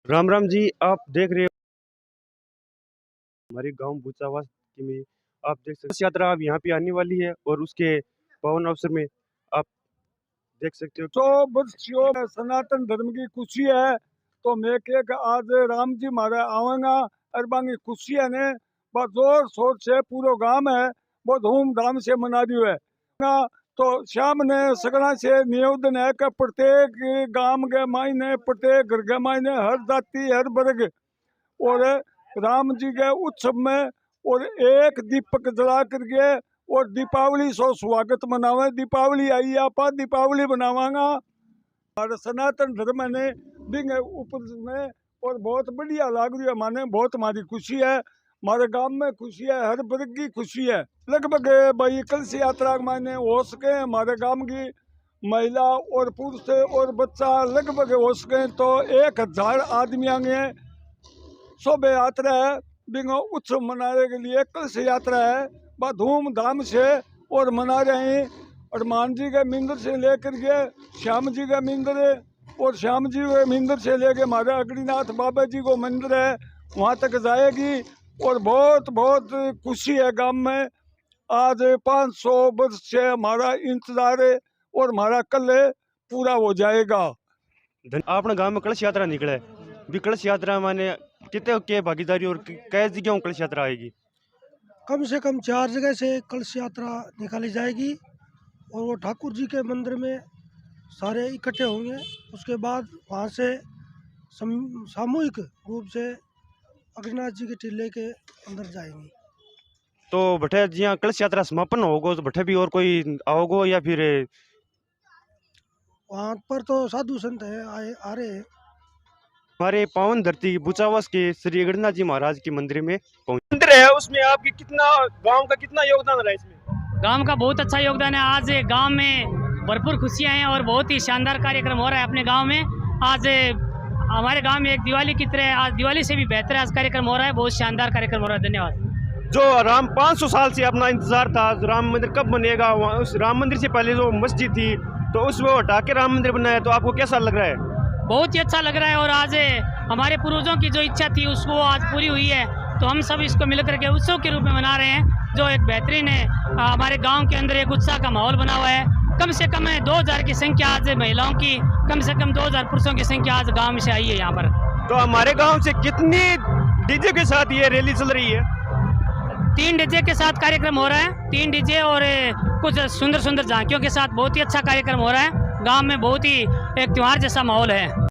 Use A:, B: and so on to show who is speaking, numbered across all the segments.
A: राम राम जी। आप देख रहे हो हमारे गांव बूचावास में, आप देख सकते हैं यात्रा अब यहाँ पे आने वाली है और उसके पावन अवसर में आप देख सकते हो।
B: 100 वर्षियों में सनातन धर्म की खुशी है। तो मैं के आज राम जी मारे आवेगा और बाकी खुशी है ने बहुत जोर शोर से पूरा गांव है बहुत धूमधाम से मना रही है ना। तो शाम ने सगड़ा से निवेदन है कि प्रत्येक गांव के मायने प्रत्येक घर के मायने हर जाति हर वर्ग और राम जी के उत्सव में और एक दीपक जला करके और दीपावली सो स्वागत मनावे। दीपावली आई आप दीपावली बनावांगा हमारे सनातन धर्म ने बिंग ऊपर में और बहुत बढ़िया लाग रही है। माने बहुत हमारी खुशी है, हमारे गांव में खुशी है, हर वर्ग की खुशी है। लगभग भाई कलश यात्रा माने हो सके हमारे गांव की महिला और पुरुष और बच्चा लगभग हो सके तो 1000 आदमी आएंगे। शोभा यात्रा है बिंग उत्सव मनाने के लिए कलश यात्रा है बहुत धूमधाम से और मना रहे हैं। हनुमान जी के मंदिर से लेकर के श्याम जी का मंदिर है और श्याम जी के मंदिर से लेके हमारे अग्निनाथ बाबा जी को मंदिर है वहाँ तक जाएगी और बहुत बहुत खुशी है गांव में। आज 500 वर्ष से हमारा इंतजार है और हमारा कल पूरा हो जाएगा।
A: आपने गांव में कलश यात्रा निकले भी कलश यात्रा माने कितने के भागीदारी और कै जगह कलश यात्रा आएगी?
C: कम से कम 4 जगह से कलश यात्रा निकाली जाएगी और वो ठाकुर जी के मंदिर में सारे इकट्ठे होंगे। उसके बाद वहाँ से सामूहिक रूप से अग्निनाथ जी के टीले के अंदर जाएंगे।
A: तो भट्टे जिया कलश यात्रा समापन होगो तो भट्टे भी और कोई आओगो या फिर?
C: वहाँ पर तो साधु संत है आ रहे हैं।
A: हमारे पावन धरती बूचावास के श्री अग्निनाथ जी महाराज के मंदिर में मंदिर है, उसमें आपके कितना गांव का कितना योगदान रहा है? इसमें
D: गांव का बहुत अच्छा योगदान है। आज गांव में भरपूर खुशियां हैं और बहुत ही शानदार कार्यक्रम हो रहा है अपने गांव में। आज हमारे गांव में एक दिवाली की तरह आज दिवाली से भी बेहतर आज कार्यक्रम हो रहा है। बहुत शानदार कार्यक्रम हो रहा है। धन्यवाद।
A: जो राम 500 साल से अपना इंतजार था राम मंदिर कब बनेगा, उस राम मंदिर से पहले जो मस्जिद थी तो उसमें हटा के राम मंदिर बनाया, तो आपको कैसा लग रहा है?
D: बहुत ही अच्छा लग रहा है और आज हमारे पूर्वजों की जो इच्छा थी उसको आज पूरी हुई है। तो हम सब इसको मिलकर के उत्सव के रूप में मना रहे हैं जो एक बेहतरीन है। हमारे गांव के अंदर एक उत्साह का माहौल बना हुआ है। कम से कम 2000 की संख्या आज महिलाओं की, कम से कम 2000 पुरुषों की संख्या आज गांव में से आई है यहाँ पर।
A: तो हमारे गांव से कितनी डीजे के साथ ये रैली चल रही है?
D: 3 डीजे के साथ कार्यक्रम हो रहा है। 3 डीजे और कुछ सुंदर सुंदर झांकियों के साथ बहुत ही अच्छा कार्यक्रम हो रहा है। गांव में बहुत ही एक त्योहार जैसा माहौल है।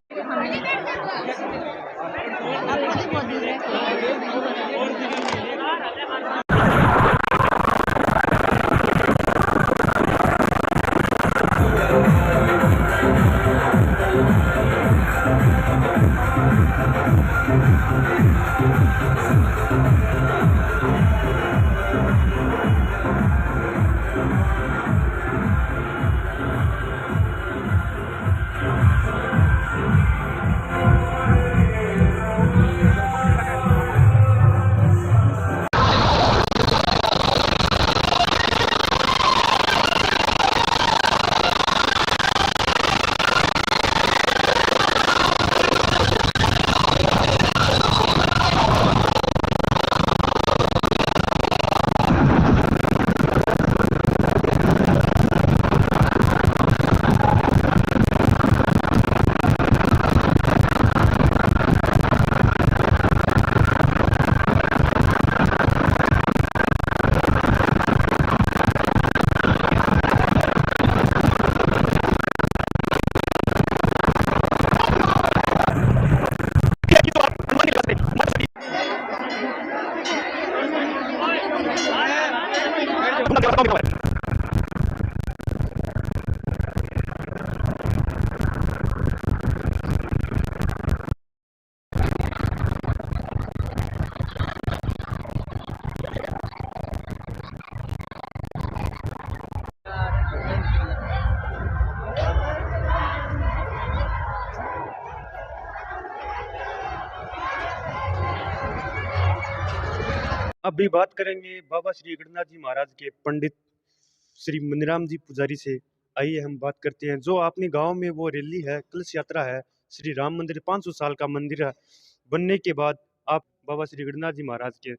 A: अभी बात करेंगे बाबा श्री अग्निनाथ जी महाराज के पंडित श्री मनीराम जी पुजारी से। आइए हम बात करते हैं जो अपने गांव में वो रैली है, कलश यात्रा है, श्री राम मंदिर 500 साल का मंदिर है बनने के बाद आप बाबा श्री गणनाथ जी महाराज के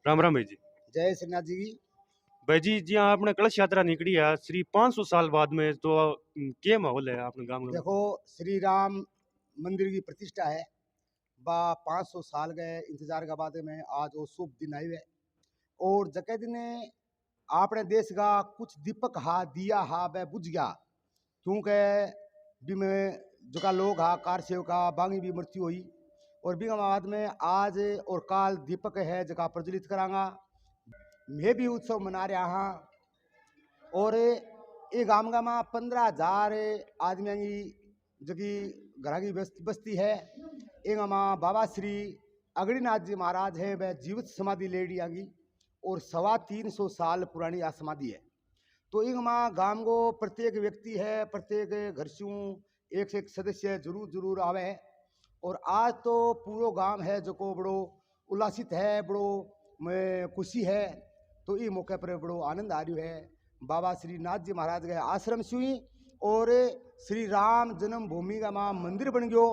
A: राम राम भाई जी।
E: जय श्रीनाथ जी की।
A: भाई जी जी हाँ, आपने कलश यात्रा निकली है श्री 500 साल बाद में, तो क्या माहौल है आपने गांव में?
E: देखो, श्री राम मंदिर की प्रतिष्ठा है बा 500 साल गए इंतजार का बाद में आज वो शुभ दिन आए हुए और जके दिन अपने देश का कुछ दीपक हा दिया हा वह बुझ गया, क्योंकि भी में जो का लोग हा कार सेवका बांगी भी मृत्यु हुई और भी बाद में आज और काल दीपक है जगह प्रज्वलित करांगा। मैं भी उत्सव मना रहा हाँ और ये गांव में 15,000 आदमियों की जगह घर की बस्ती है। एक माँ बाबा श्री अगणीनाथ जी महाराज है, वह जीवित समाधि लेडी आगी और 325 साल पुरानी आ समाधि है। तो एक माँ गांव को प्रत्येक व्यक्ति है, प्रत्येक घर से एक से एक सदस्य जरूर जरूर आवे है और आज तो पूरा गांव है जो को बड़ो उल्लासित है, बड़ो खुशी है। तो ये मौके पर बड़ो आनंद आ रही है। बाबा श्री नाथ जी महाराज गए आश्रम से हुई और श्री राम जन्मभूमि का माँ मंदिर बन गयो,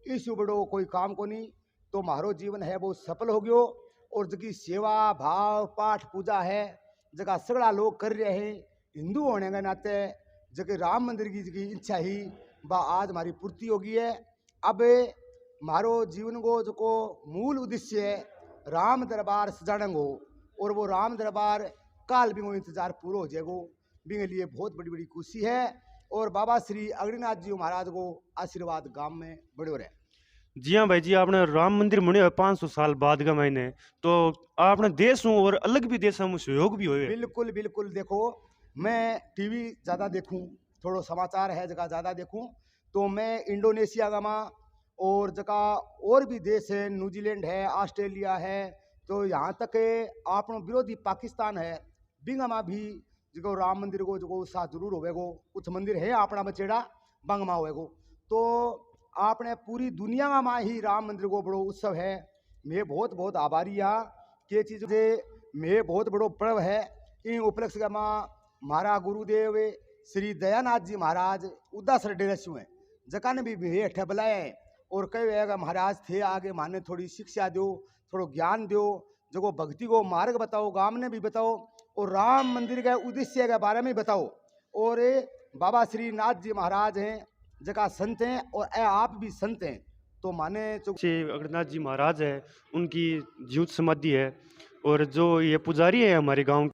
E: इस बड़ो कोई काम को नहीं। तो मारो जीवन है वो सफल हो गयो और जगह सेवा भाव पाठ पूजा है जगह सगड़ा लोग कर रहे हैं। हिंदू होने के नाते जगह राम मंदिर की जगह इच्छा ही बा आज हमारी पूर्ति होगी है। अब मारो जीवन को जो को मूल उद्देश्य है राम दरबार सजाना हो और वो राम दरबार काल भी वो इंतजार पूरा हो जाएगो, भी लिए बहुत बड़ी बड़ी खुशी है और बाबा श्री अगणीनाथ जी महाराज को आशीर्वाद गांव में बड़े हो रहे।
A: जी हाँ भाई जी, आपने राम मंदिर बने हुए 500 साल बाद का महीने, तो आपने देश हूँ और अलग भी देशों में सहयोग भी हुए।
E: बिल्कुल बिल्कुल। देखो, मैं टीवी ज़्यादा देखूं, थोड़ा समाचार है जगह ज़्यादा देखूं, तो मैं इंडोनेशिया का माँ और जगह और भी देश है, न्यूजीलैंड है, ऑस्ट्रेलिया है, तो यहाँ तक अपनो विरोधी पाकिस्तान है, बिंगमा भी जो राम मंदिर को जो उत्साह जरूर होवेगो। कुछ मंदिर है अपना बचेड़ा बंगमा होवेगो, तो आपने पूरी दुनिया में ही राम मंदिर को बड़ो उत्सव है। मैं बहुत बहुत आभारी हाँ कि चीज़ से मैं बहुत बड़ो पर्व है। इन उपलक्ष्य का माँ हमारा गुरुदेव श्री दयानाथ जी महाराज उदासर डेरे से हैं, जका ने भी हेठ बुलाए और कहे महाराज थे आगे माने थोड़ी शिक्षा दो, थोड़ा ज्ञान दो, जो भक्ति को मार्ग बताओ, गांव ने भी बताओ और राम मंदिर के उद्देश्य के बारे में बताओ। और बाबा श्री नाथ जी महाराज हैं जगह संत हैं और आप भी संत हैं, तो माने
A: श्री अगणनाथ जी महाराज है उनकी जीवित समाधि है और जो ये पुजारी है हमारे गांव,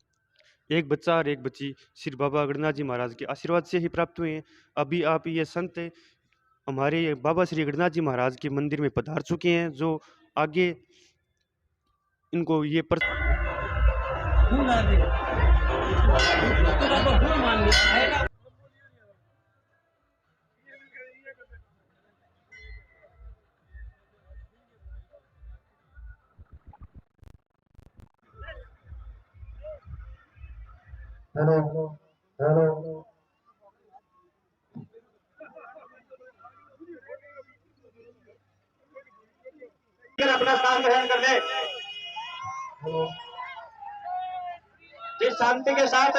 A: एक बच्चा और एक बच्ची श्री बाबा अगणनाथ जी महाराज के आशीर्वाद से ही प्राप्त हुए हैं। अभी आप ये संत हमारे बाबा श्री अगणनाथ जी महाराज के मंदिर में पधार चुके हैं, जो आगे इनको ये
F: हेलो
G: अपना स्थान ग्रहण कर ले। जिस शांति के साथ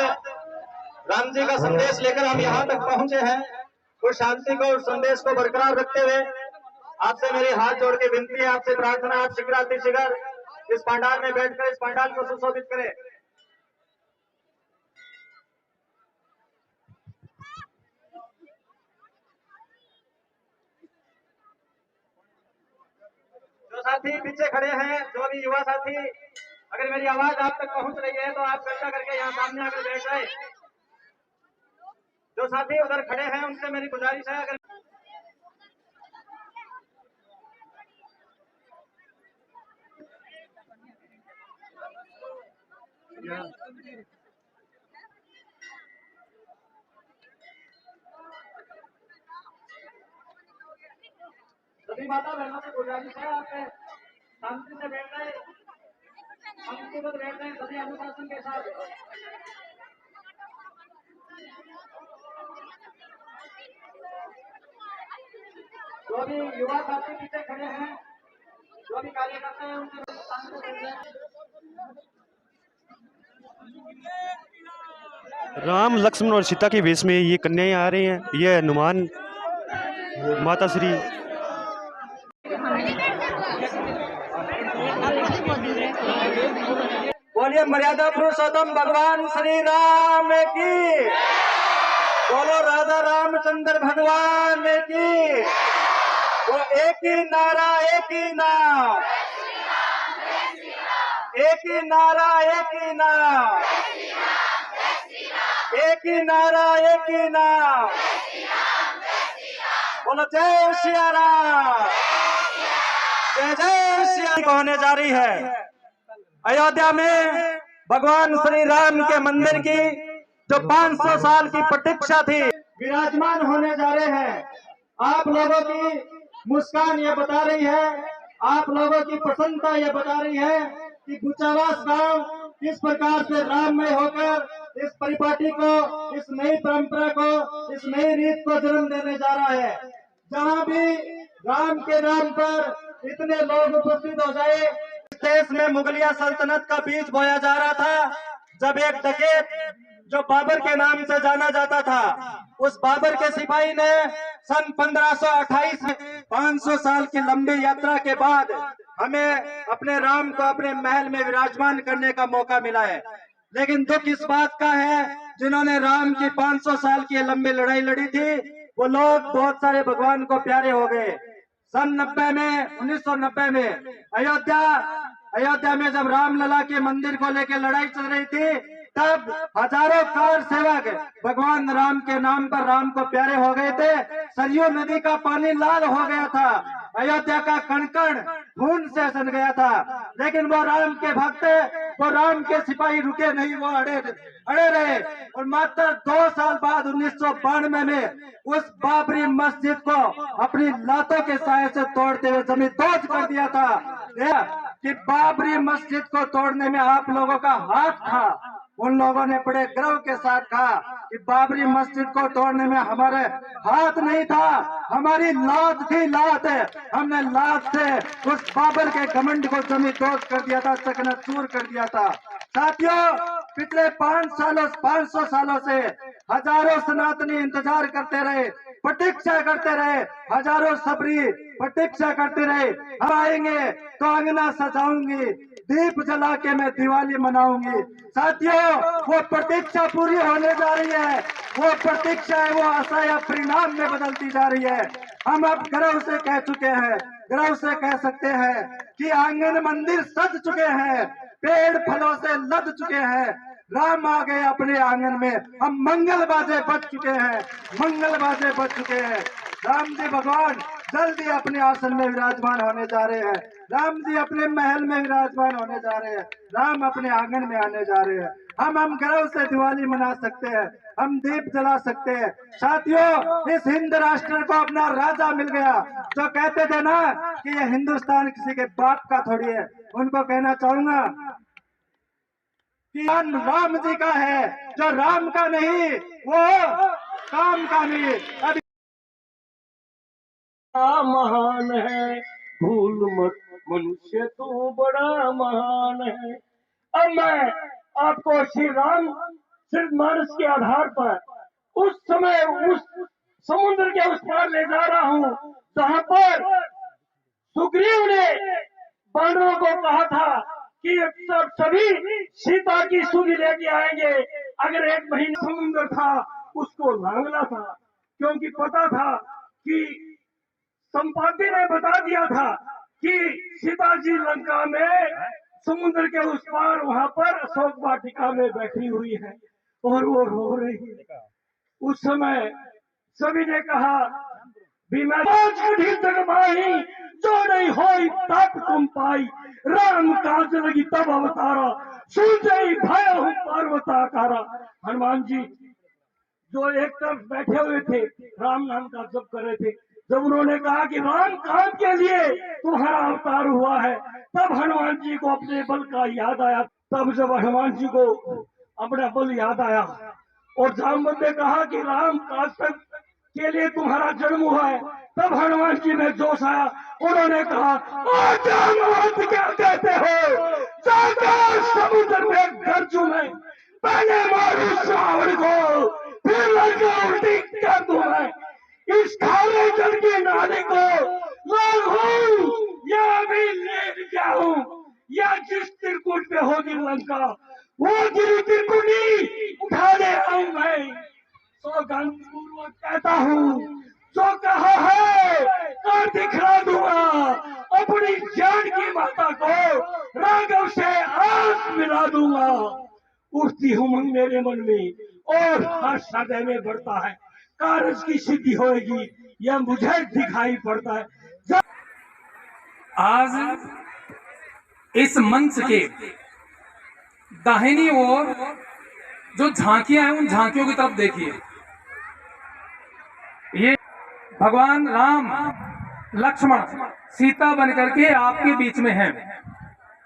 G: राम जी का संदेश लेकर हम यहाँ तक पहुंचे हैं, उस शांति को, उस संदेश को बरकरार रखते हुए आपसे मेरी हाथ जोड़ के विनती है, आपसे प्रार्थना, आप शीघ्र इस पंडाल में बैठकर इस पंडाल को सुशोभित करें। जो साथी पीछे खड़े हैं, जो भी युवा साथी, अगर मेरी आवाज आप तक पहुंच रही है तो आप कृपया करके यहाँ सामने आकर बैठ जाए। जो साथी उधर खड़े हैं उनसे मेरी गुजारिश है, अगर सभी माता बहनों से गुजारिश है, आप शांति से बैठ जाए, शांतिपूर्वक बैठ जाए सभी अनुशासन के साथ। जो भी युवा साथी पीछे खड़े हैं, जो भी कार्यकर्ता हैं, उनसे शांति से बैठ जाए।
A: राम लक्ष्मण और सीता के वेश में ये कन्याएं आ रही हैं। ये हनुमान माता श्री
G: बोलिए मर्यादा पुरुषोत्तम भगवान श्री राम की। बोलो राधा रामचंद्र भगवान की। वो एक ही नारा एक ही नाम, एक ही नारा एक ही नाम, एक ही नारा एक ही नाम। बोलो जय सिया राम, जय जय सिया होने जा रही है। अयोध्या में भगवान श्री राम के मंदिर की जो 500 साल की प्रतीक्षा थी विराजमान होने जा रहे हैं। आप लोगों की मुस्कान ये बता रही है, आप लोगों की प्रसन्नता ये बता रही है कि गुचावास गांव किस प्रकार से राममय होकर इस परिपाटी को, इस नई परंपरा को, इस नई रीत को जन्म देने जा रहा है। जहां भी राम के नाम पर इतने लोग उपस्थित हो जाए। इस देश में मुगलिया सल्तनत का बीज बोया जा रहा था, जब एक डकैत जो बाबर के नाम से जाना जाता था, उस बाबर के सिपाही ने सन 1528 में 500 साल की लंबी यात्रा के बाद हमें अपने राम को अपने महल में विराजमान करने का मौका मिला है। लेकिन दुख इस बात का है, जिन्होंने राम की 500 साल की लंबी लड़ाई लड़ी थी, वो लोग बहुत सारे भगवान को प्यारे हो गए। सन 1990 में अयोध्या में जब रामलला के मंदिर को लेकर लड़ाई चल रही थी, तब हजारों कार सेवक भगवान राम के नाम पर राम को प्यारे हो गए थे। सरयू नदी का पानी लाल हो गया था, अयोध्या का कण कण खून से सन गया था। लेकिन वो राम के भक्त, वो राम के सिपाही रुके नहीं, वो अड़े रहे। और मात्र 2 साल बाद 1992 में उस बाबरी मस्जिद को अपनी लातों के साए से तोड़ते हुए जमीन दोज कर दिया था। कि बाबरी मस्जिद को तोड़ने में आप लोगों का हाथ था। उन लोगों ने बड़े गर्व के साथ कहा कि बाबरी मस्जिद को तोड़ने में हमारे हाथ नहीं था, हमारी लात थी, लात है। हमने लात से उस बाबर के घमंड को जमीन दोज कर दिया था, चकनाचूर कर दिया था। साथियों, पिछले 500 सालों से हजारों सनातनी इंतजार करते रहे, प्रतीक्षा करते रहे, हजारों सबरी प्रतीक्षा करते रहे। हम आएंगे तो अंगना सजाऊंगी, दीप जला के मैं दिवाली मनाऊंगी। साथियों, वो प्रतीक्षा पूरी होने जा रही है। वो प्रतीक्षा है, वो आशा या परिणाम में बदलती जा रही है। हम अब गर्व से कह चुके हैं, गर्व से कह सकते हैं कि आंगन मंदिर सज चुके हैं, पेड़ फलों से लद चुके हैं। राम आ गए अपने आंगन में, हम मंगल बाजे बज चुके हैं, मंगल बाजे बज चुके हैं। राम जी भगवान जल्दी अपने आसन में विराजमान होने जा रहे हैं। राम जी अपने महल में विराजमान होने जा रहे हैं। राम अपने आंगन में आने जा रहे हैं। हम गर्व से दिवाली मना सकते हैं, हम दीप जला सकते हैं। साथियों, इस हिंद राष्ट्र को अपना राजा मिल गया। जो कहते थे ना कि ये हिंदुस्तान किसी के बाप का थोड़ी है, उनको कहना चाहूंगा कि राम जी का है। जो राम का नहीं, वो काम का नहीं। अभी
B: महान है, भूल मत मनुष्य तू बड़ा महान है। अब मैं आपको श्री राम मानस के आधार पर उस समय उस समुद्र के उस पार ले जा रहा हूँ, जहाँ पर सुग्रीव ने बानरों को कहा था कि सब सभी सीता की सूली लेके आएंगे। अगर 1 महीना समुद्र था, उसको लांगना था, क्योंकि पता था कि संपाति ने बता दिया था कि सीता जी लंका में समुद्र के उस पार वहां पर अशोक वाटिका में बैठी हुई है और वो रो रही है। उस समय सभी ने कहा, बिना कठी जगमाही जो नहीं होई तप तुम पाई, राम काज लगी तब अवतारा, सूझई भय हूँ पार्वताकारा। हनुमान जी जो एक तरफ बैठे हुए थे, राम नाम का जप कर रहे थे, जब उन्होंने कहा कि राम काम के लिए तुम्हारा अवतार हुआ है, तब हनुमान जी को अपने बल का याद आया। तब जब हनुमान जी को अपना बल याद आया और जामवंत ने कहा कि राम काज तक के लिए तुम्हारा जन्म हुआ है, तब हनुमान जी में जोश आया। उन्होंने कहा, जामवंत क्या कहते हो, जाकर समुद्र में गर्जू में पहले मारू श्रावण को, फिर लंका उल्टी कर दूं मैं।
F: इस खारे जल के नारे को लाल हूं या अभी लेट गया हूं, या जिस त्रिकुट पे होगी लंका वो गिरी त्रिकुटी उठा ले आऊं मैं। सौगंध पूर्वक कहता हूं, जो कहा है कर दिखला दूंगा, अपनी जान की माता को राघव से आस मिला दूंगा। उठती उमंग मेरे मन में और हर सदय में बढ़ता है, कार्य की सिद्धि होगी यह मुझे दिखाई पड़ता है।
H: आज इस मंच के दाहिनी ओर जो झांकियां हैं उन झांकियों की तरफ देखिए। ये भगवान राम लक्ष्मण सीता बनकर के आपके बीच में हैं।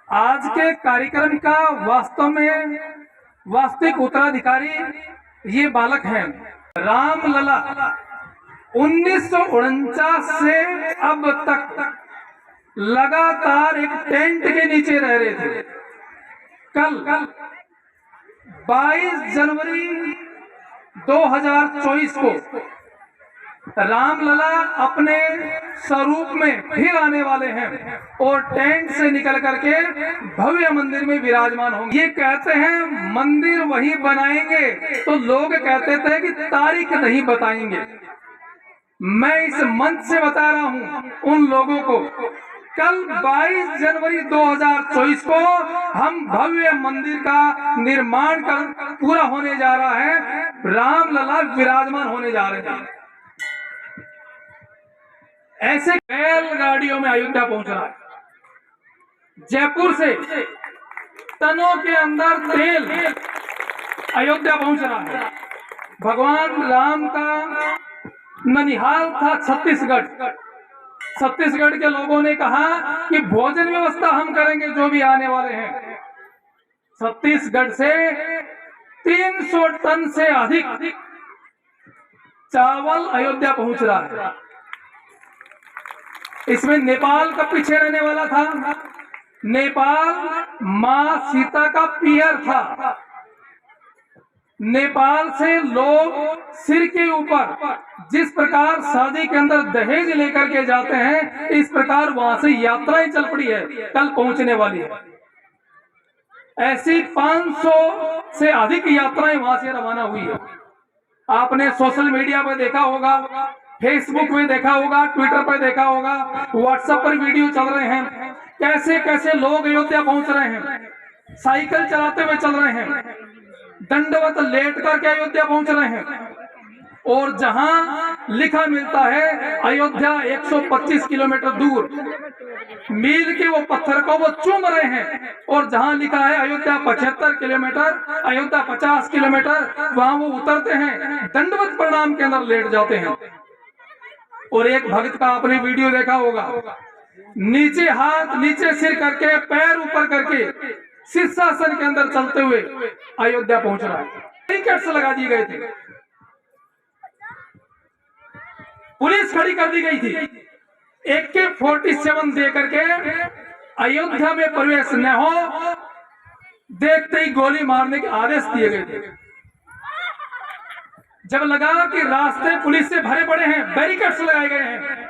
H: आज के कार्यक्रम का वास्तव में वास्तविक उत्तराधिकारी ये बालक हैं। राम लला 1949 से अब तक लगातार एक टेंट के नीचे रह रहे थे। कल 22 जनवरी 2024 को रामलला अपने स्वरूप में फिर आने वाले हैं और टेंट से निकल करके भव्य मंदिर में विराजमान होंगे। ये कहते हैं मंदिर वही बनाएंगे, तो लोग कहते थे कि तारीख नहीं बताएंगे। मैं इस मंच से बता रहा हूं उन लोगों को, कल 22 जनवरी 2024 को हम भव्य मंदिर का निर्माण कर पूरा होने जा रहा है, रामलला विराजमान होने जा रहे हैं। ऐसे बैलगाड़ियों में अयोध्या पहुंच रहा है। जयपुर से टनों के अंदर तेल अयोध्या पहुंच रहा है। भगवान राम का ननिहाल था छत्तीसगढ़। छत्तीसगढ़ के लोगों ने कहा कि भोजन व्यवस्था हम करेंगे जो भी आने वाले हैं। छत्तीसगढ़ से 300 टन से अधिक चावल अयोध्या पहुंच रहा है। इसमें नेपाल का पीछे रहने वाला था। नेपाल मां सीता का पियर था। नेपाल से लोग सिर के ऊपर जिस प्रकार शादी के अंदर दहेज लेकर के जाते हैं, इस प्रकार वहां से यात्राएं चल पड़ी है, कल पहुंचने वाली है। ऐसी 500 से अधिक यात्राएं वहां से रवाना हुई है। आपने सोशल मीडिया पर देखा होगा, फेसबुक में देखा होगा, ट्विटर पर देखा होगा, व्हाट्सएप पर वीडियो चल रहे हैं, कैसे कैसे लोग अयोध्या पहुंच रहे हैं, साइकिल चलाते हुए चल रहे हैं, दंडवत लेट करके अयोध्या पहुंच रहे हैं। और जहां लिखा मिलता है अयोध्या 125 किलोमीटर दूर, मील के वो पत्थर को वो चूम रहे हैं। और जहां लिखा है अयोध्या 75 किलोमीटर, अयोध्या 50 किलोमीटर, वहां वो उतरते हैं, दंडवत प्रणाम के अंदर लेट जाते हैं। और एक भक्त का आपने वीडियो देखा होगा, नीचे हाथ नीचे सिर करके पैर ऊपर करके शीर्षासन के अंदर चलते हुए अयोध्या पहुंच रहा है। बैरिकेड्स लगा दिए गए थे, पुलिस खड़ी कर दी गई थी। AK-47 दे करके अयोध्या में प्रवेश न हो, देखते ही गोली मारने के आदेश दिए गए थे। जब लगा कि रास्ते पुलिस से भरे पड़े हैं, बैरिकेड्स लगाए गए हैं,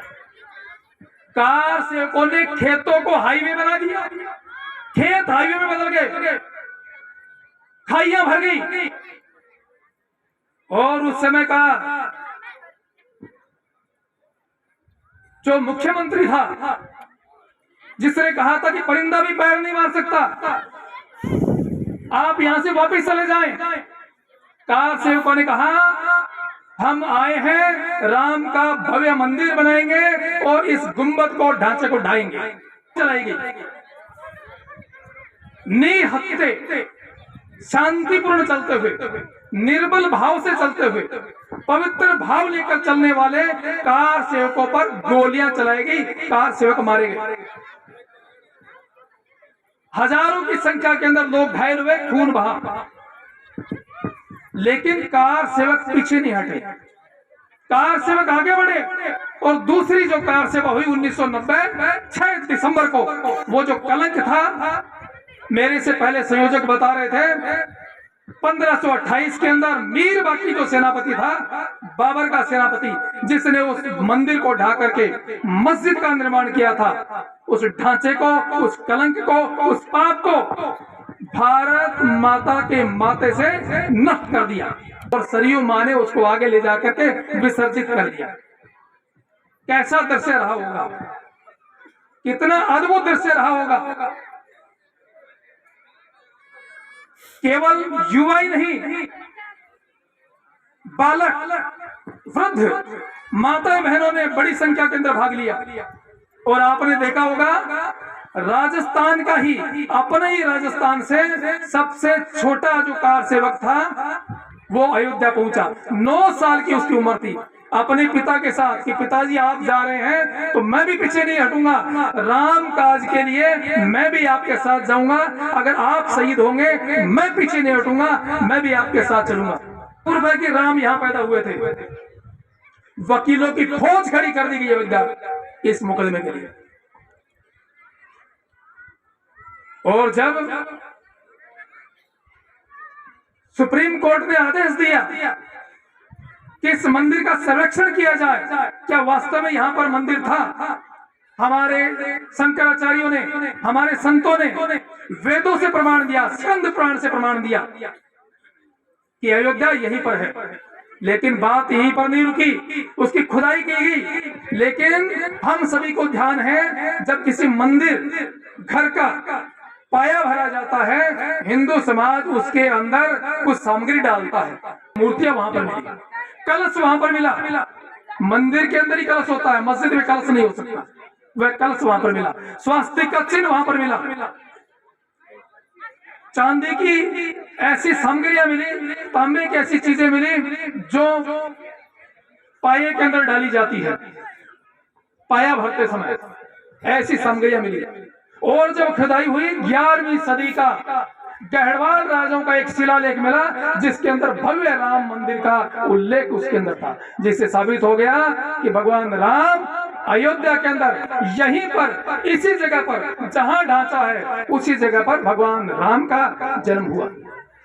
H: कार सेवकों ने खेतों को हाईवे बना दिया। खेत हाईवे में बदल गए, खाइयां भर गई। और उस समय का जो मुख्यमंत्री था, जिसने कहा था कि परिंदा भी पैर नहीं मार सकता, आप यहां से वापस चले जाएं, कार सेवकों ने कहा हम आए हैं, राम का भव्य मंदिर बनाएंगे और इस गुंबद को, ढांचे को ढाएंगे। चलाएगी निहत्ते शांतिपूर्ण चलते हुए, निर्बल भाव से चलते हुए, पवित्र भाव लेकर चलने वाले कार सेवकों पर गोलियां चलाएगी, कार सेवक मारे गए। हजारों की संख्या के अंदर लोग घायल हुए, खून बहा, लेकिन कार सेवक पीछे नहीं हटे, कार सेवक आगे बढ़े। और दूसरी जो कार सेवा हुई 1990 6 दिसंबर को, वो जो कलंक था, मेरे से पहले संयोजक बता रहे थे, 1528 के अंदर मीर बाकी जो सेनापति था, बाबर का सेनापति, जिसने उस मंदिर को ढा करके मस्जिद का निर्माण किया था, उस ढांचे को, उस कलंक को, उस पाप को भारत माता के माथे से नष्ट कर दिया और सरयू माँ ने उसको आगे ले जाकर के विसर्जित कर दिया। कैसा दृश्य रहा होगा, कितना अद्भुत दृश्य रहा होगा। केवल युवा ही नहीं, बालक, वृद्ध, माता बहनों ने बड़ी संख्या के अंदर भाग लिया। और आपने देखा होगा राजस्थान का ही, अपने ही राजस्थान से सबसे छोटा जो कार सेवक था वो अयोध्या पहुंचा। 9 साल की उसकी उम्र थी। अपने पिता के साथ कि पिताजी आप जा रहे हैं तो मैं भी पीछे नहीं हटूंगा, राम काज के लिए मैं भी आपके साथ जाऊंगा, अगर आप शहीद होंगे मैं पीछे नहीं हटूंगा, मैं भी आपके साथ चलूंगा। पूर्व है कि राम यहाँ पैदा हुए थे। वकीलों की फौज खड़ी कर दी गई अयोध्या इस मुकदमे के लिए। और जब सुप्रीम कोर्ट ने आदेश दिया कि इस मंदिर का संरक्षण किया जाए, क्या वास्तव में यहाँ पर मंदिर था? हमारे शंकराचार्यों ने, हमारे संतों ने वेदों से प्रमाण दिया, स्कंद पुराण से प्रमाण दिया कि अयोध्या यहीं पर है। लेकिन बात यहीं पर नहीं रुकी, उसकी खुदाई की गई। लेकिन हम सभी को ध्यान है, जब किसी मंदिर घर का पाया भरा जाता है, हिंदू समाज उसके अंदर कुछ सामग्री डालता है। मूर्तियां वहां पर मिली, कलश वहां पर मिला। मंदिर के अंदर ही कलश होता है, मस्जिद में कलश नहीं हो सकता। वह कलश वहां पर मिला, स्वास्तिक का चिन्ह वहां पर मिला, चांदी की ऐसी सामग्रियां मिली, तांबे की ऐसी चीजें मिली जो पाये के अंदर डाली जाती है पाया भरते समय, ऐसी सामग्रियां मिली। और जब खुदाई हुई 11वीं सदी का गढ़वाल राजाओं का एक शिलालेख मिला, जिसके अंदर भव्य राम मंदिर का उल्लेख उसके अंदर था, जिससे साबित हो गया कि भगवान राम अयोध्या के अंदर यहीं पर, इसी जगह पर जहां ढांचा है उसी जगह पर भगवान राम का जन्म हुआ।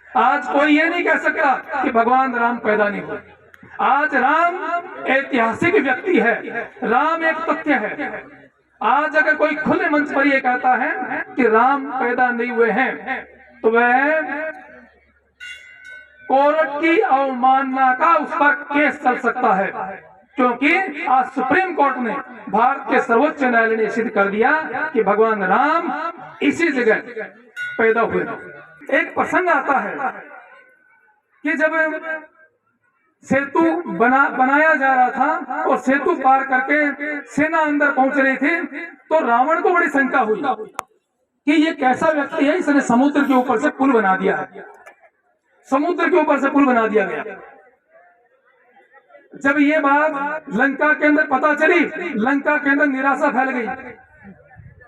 H: आज कोई ये नहीं कह सकता कि भगवान राम पैदा नहीं हुए। आज राम ऐतिहासिक व्यक्ति है, राम एक तथ्य है। आज अगर कोई खुले मंच पर ये कहता है कि राम पैदा नहीं हुए हैं तो वह कोर्ट की अवमानना का उस पर केस चल सकता है, क्योंकि आज सुप्रीम कोर्ट ने, भारत के सर्वोच्च न्यायालय ने सिद्ध कर दिया कि भगवान राम इसी जगह पैदा हुए। एक प्रसंग आता है कि जब सेतु बनाया जा रहा था और सेतु पार करके सेना अंदर पहुंच रही थी, तो रावण को बड़ी शंका हुई कि ये कैसा व्यक्ति है, इसने समुद्र के ऊपर से पुल बना दिया है। समुद्र के ऊपर से पुल बना दिया गया। जब ये बात लंका के अंदर पता चली, लंका के अंदर निराशा फैल गई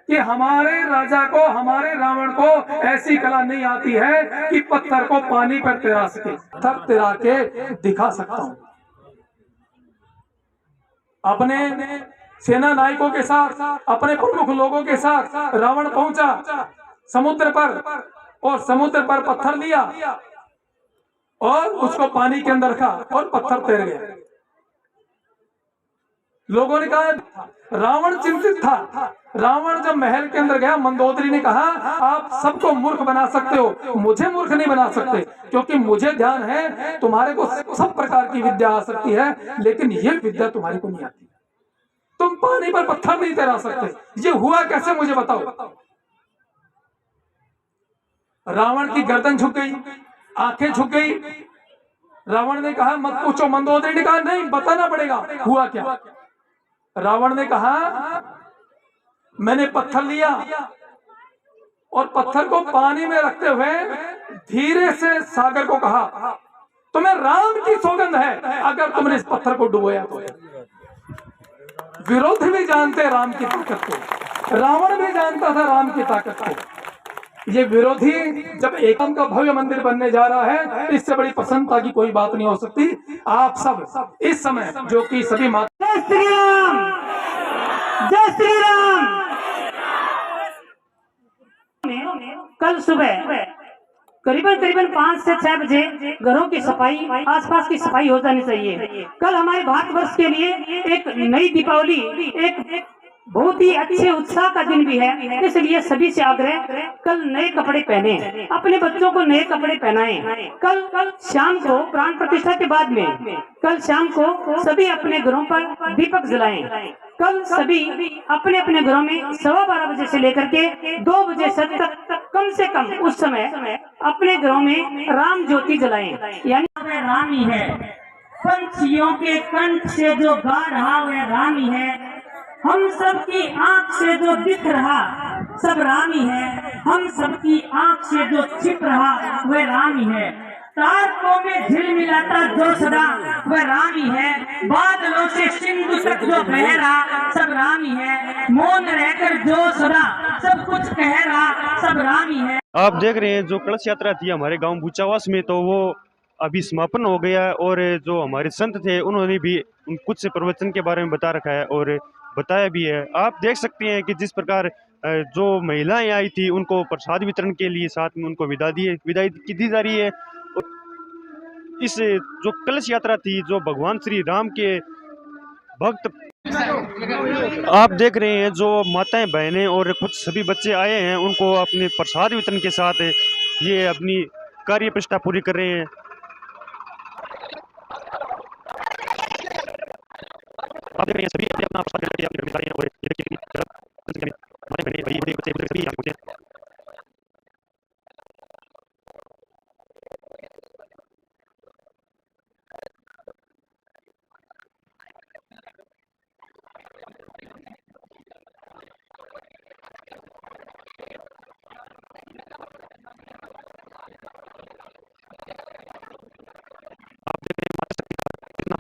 H: कि हमारे राजा को, हमारे रावण को ऐसी कला नहीं आती है कि पत्थर को पानी पर तैरा सके। पत्थर तैरा के दिखा सकता हूं। अपने सेना नायकों के साथ, अपने प्रमुख लोगों के साथ रावण पहुंचा समुद्र पर, और समुद्र पर पत्थर लिया और उसको पानी के अंदर रखा और पत्थर तैर गया। लोगों ने कहा, रावण चिंतित था। रावण जब महल के अंदर गया, मंदोदरी ने कहा, आप सबको मूर्ख बना सकते हो, मुझे मूर्ख नहीं बना सकते, क्योंकि मुझे ध्यान है तुम्हारे को सब प्रकार की विद्या आ सकती है, लेकिन ये विद्या तुम्हारे को नहीं आती। तुम पानी पर पत्थर नहीं तैरा सकते। ये हुआ कैसे, मुझे बताओ। रावण की गर्दन झुक गई, आंखें झुक गई। रावण ने कहा, मत पूछो। मंदोदरी ने कहा, नहीं, बताना पड़ेगा हुआ क्या। रावण ने कहा, मैंने पत्थर लिया और पत्थर को पानी में रखते हुए धीरे से सागर को कहा, तुम्हें राम की सौगंध है अगर तुमने इस पत्थर को डुबोया तो। विरोधी भी जानते राम की ताकत को, रावण भी जानता था राम की ताकत को। ये विरोधी जब एकम का भव्य मंदिर बनने जा रहा है, इससे बड़ी प्रसन्नता की कोई बात नहीं हो सकती। आप सब इस समय जो कि सभी माता,
I: जय श्री राम, जय श्री राम। कल सुबह
D: करीबन करीबन 5 से 6 बजे घरों की सफाई, आसपास की सफाई हो जानी चाहिए। कल हमारे भारतवर्ष के लिए एक नई दीपावली, एक बहुत ही अच्छे उत्साह का दिन भी है, इसलिए सभी से आग्रह, कल नए कपड़े पहने, अपने बच्चों को नए कपड़े पहनाएं। कल शाम को प्राण प्रतिष्ठा के बाद में कल शाम को सभी अपने घरों पर दीपक जलाएं। कल सभी अपने अपने घरों में 12:15 बजे से लेकर के 2 बजे तक कम से कम उस समय अपने घरों में राम ज्योति जलाएं। यानी राम ही है, पंछियों के कंठ से जो गा रहा वह राम ही है, हम सबकी आंख से जो दिख रहा सब राम ही है, हम सबकी आंख से जो छिप रहा वह राम ही है, तारकों में झिलमिलाता जो सदा वह राम ही है, बादलों से सिंधु तक जो बह रहा सब राम ही है, मौन रहकर जो सदा सब कुछ कह रहा सब राम ही है।
A: आप देख रहे हैं जो कलश यात्रा थी हमारे गांव बूचावास में, तो वो अभी समापन हो गया है। और जो हमारे संत थे उन्होंने भी कुछ प्रवचन के बारे में बता रखा है और बताया भी है। आप देख सकते हैं कि जिस प्रकार जो महिलाएं आई थी उनको प्रसाद वितरण के लिए साथ में उनको विदाई दी जा रही है। और इस जो कलश यात्रा थी जो भगवान श्री राम के भक्त, आप देख रहे हैं जो माताएं बहनें और कुछ सभी बच्चे आए हैं, उनको अपने प्रसाद वितरण के साथ ये अपनी कार्य प्रतिष्ठा पूरी कर रहे हैं। आप देख रहे हैं सभी अपना प्रसाद लेकर अपने घर जा रहे हैं और ये देखिए माताएं बहनें भाई बड़े बच्चे सभी यहाँ पहुंचे हैं। आप देख रहे हैं माता शक्ति का कितना